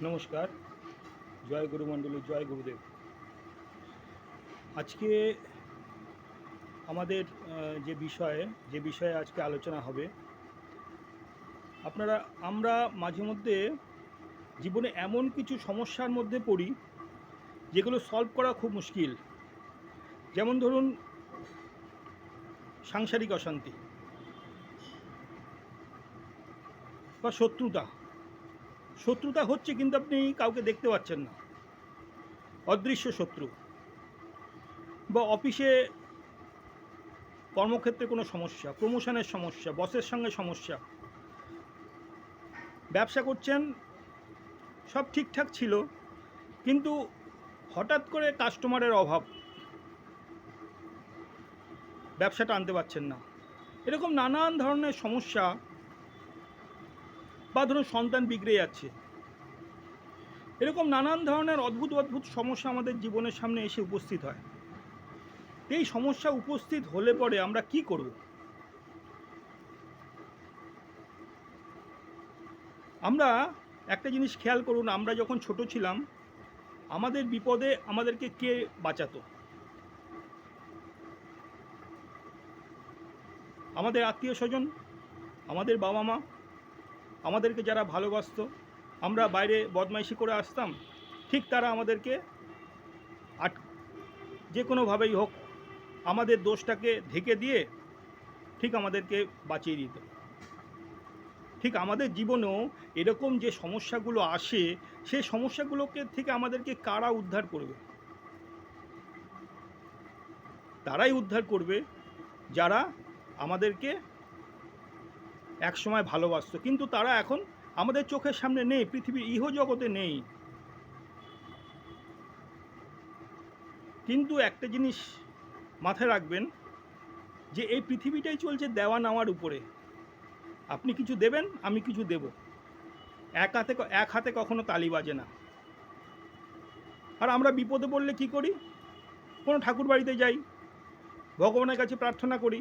নমস্কার, জয় গুরুমণ্ডলী, জয় গুরুদেব। আজকে আমাদের যে বিষয়ে আজকে আলোচনা হবে, আমরা মাঝে মধ্যে জীবনে এমন কিছু সমস্যার মধ্যে পড়ি যেগুলো সলভ করা খুব মুশকিল। যেমন ধরুন সাংসারিক অশান্তি বা শত্রুতা হচ্ছে, কিন্তু আপনি কাউকে দেখতে পাচ্ছেন না, অদৃশ্য শত্রু। বা অফিসে কর্মক্ষেত্রে কোনো সমস্যা, প্রমোশনের সমস্যা, বসের সঙ্গে সমস্যা। ব্যবসা করছেন, সব ঠিকঠাক ছিল, কিন্তু হঠাৎ করে কাস্টমারের অভাব, ব্যবসাটা আনতে পারছেন না। এরকম নানান ধরনের সমস্যা। বা ধরুন সন্তান বিগড়ে যাচ্ছে, এরকম নানান ধরনের অদ্ভুত অদ্ভুত সমস্যা আমাদের জীবনের সামনে এসে উপস্থিত হয়। এই সমস্যা উপস্থিত হলে পরে আমরা কি করব? আমরা একটা জিনিস খেয়াল করুন, আমরা যখন ছোট ছিলাম, আমাদের বিপদে আমাদেরকে কে বাঁচাতো? আমাদের আত্মীয় স্বজন, আমাদের বাবা মা, আমাদেরকে যারা ভালোবাসতো। আমরা বাইরে বদমাইশি করে আসতাম, ঠিক তারা আমাদেরকে যে কোনোভাবেই হোক আমাদের দোষটাকে ঢেকে দিয়ে ঠিক আমাদেরকে বাঁচিয়ে দিত। ঠিক আমাদের জীবনেও এরকম যে সমস্যাগুলো আসে, সেই সমস্যাগুলোকে থেকে আমাদেরকে কারা উদ্ধার করবে? তারাই উদ্ধার করবে যারা আমাদেরকে একসময় ভালোবাসতো, কিন্তু তারা এখন আমাদের চোখের সামনে নেই, পৃথিবীর ইহজগতে নেই। কিন্তু একটা জিনিস মাথায় রাখবেন, যে এই পৃথিবীটাই চলছে দেওয়া নেওয়ার উপরে। আপনি কিছু দেবেন, আমি কিছু দেব। এক হাতে কখনো তালি বাজে না। আর আমরা বিপদে পড়লে কি করি? কোনো ঠাকুর বাড়িতে যাই, ভগবানের কাছে প্রার্থনা করি।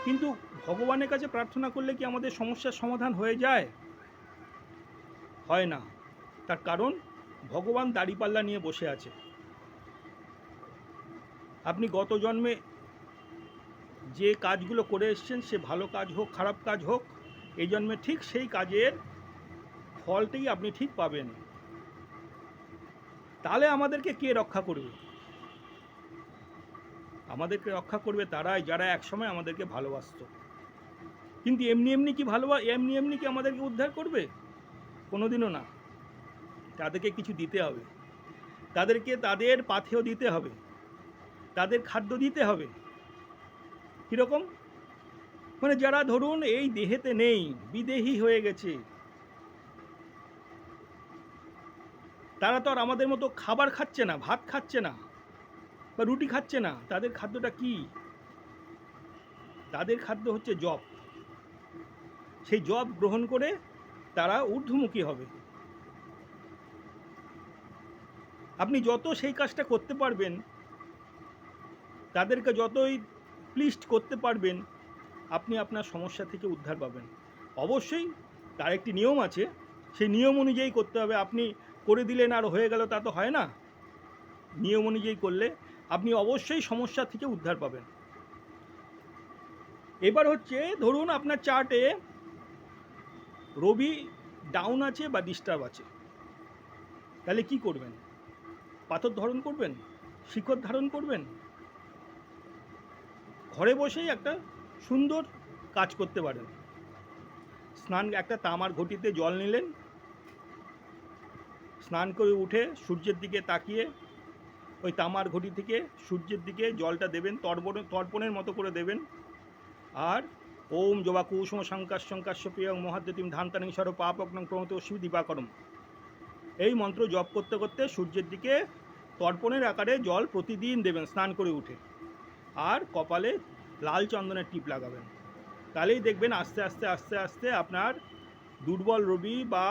কিন্তু ভগবানের কাছে প্রার্থনা করলে কি আমাদের সমস্যার সমাধান হয়ে যায়? হয় না। তার কারণ ভগবান দাঁড়িপাল্লা নিয়ে বসে আছে। আপনি গত জন্মে যে কাজগুলো করে এসছেন, সে ভালো কাজ হোক খারাপ কাজ হোক, এই জন্মে ঠিক সেই কাজের ফলটাই আপনি ঠিক পাবেন। তাহলে আমাদেরকে কে রক্ষা করবে? আমাদেরকে রক্ষা করবে তারাই যারা একসময় আমাদেরকে ভালোবাসত। কিন্তু এমনি এমনি কি আমাদেরকে উদ্ধার করবে? কোনোদিনও না। তাদেরকে কিছু দিতে হবে, তাদেরকে তাদের পাথেয় দিতে হবে, তাদের খাদ্য দিতে হবে। কীরকম? মানে যারা ধরুন এই দেহেতে নেই, বিদেহী হয়ে গেছে, তারা তো আর আমাদের মতো খাবার খাচ্ছে না, ভাত খাচ্ছে না বা রুটি খাচ্ছে না। তাদের খাদ্যটা কি? তাদের খাদ্য হচ্ছে জপ। সেই জপ গ্রহণ করে তারা ঊর্ধ্বমুখী হবে। আপনি যত সেই কাজটা করতে পারবেন, তাদেরকে যতই প্লিস্ট করতে পারবেন, আপনি আপনার সমস্যা থেকে উদ্ধার পাবেন। অবশ্যই তার একটি নিয়ম আছে, সেই নিয়ম অনুযায়ী করতে হবে। আপনি করে দিলেন আর হয়ে গেল, তা তো হয় না। নিয়ম অনুযায়ী করলে আপনি অবশ্যই সমস্যা থেকে উদ্ধার পাবেন। এবার হচ্ছে, ধরুন আপনার চার্টে রবি ডাউন আছে বা ডিস্টার্ব আছে, তাহলে কি করবেন? পাথর ধারণ করবেন? শিকড় ধারণ করবেন? ঘরে বসেই একটা সুন্দর কাজ করতে পারেন। একটা তামার ঘটিতে জল নিলেন, স্নান করে উঠে সূর্যের দিকে তাকিয়ে ওই তামার ঘটি থেকে সূর্যের দিকে জলটা দেবেন, তর্পণের মতো করে দেবেন। আর ওম জবা কুসুম শঙ্কাশ্য প্রিয়ং মহাদ্যতিম ধান্তানিং সর্ব পাপগ্নং প্রমত অশ্মি দিবাকরম, এই মন্ত্র জপ করতে করতে সূর্যের দিকে তর্পণের আকারে জল প্রতিদিন দেবেন স্নান করে উঠে। আর কপালে লাল চন্দনের টিপ লাগাবেন। তাহলেই দেখবেন আস্তে আস্তে আস্তে আস্তে আপনার দুর্বল রবি বা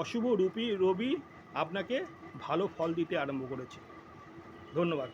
অশুভ রবি আপনাকে ভালো ফল দিতে আরম্ভ করেছে। ধন্যবাদ।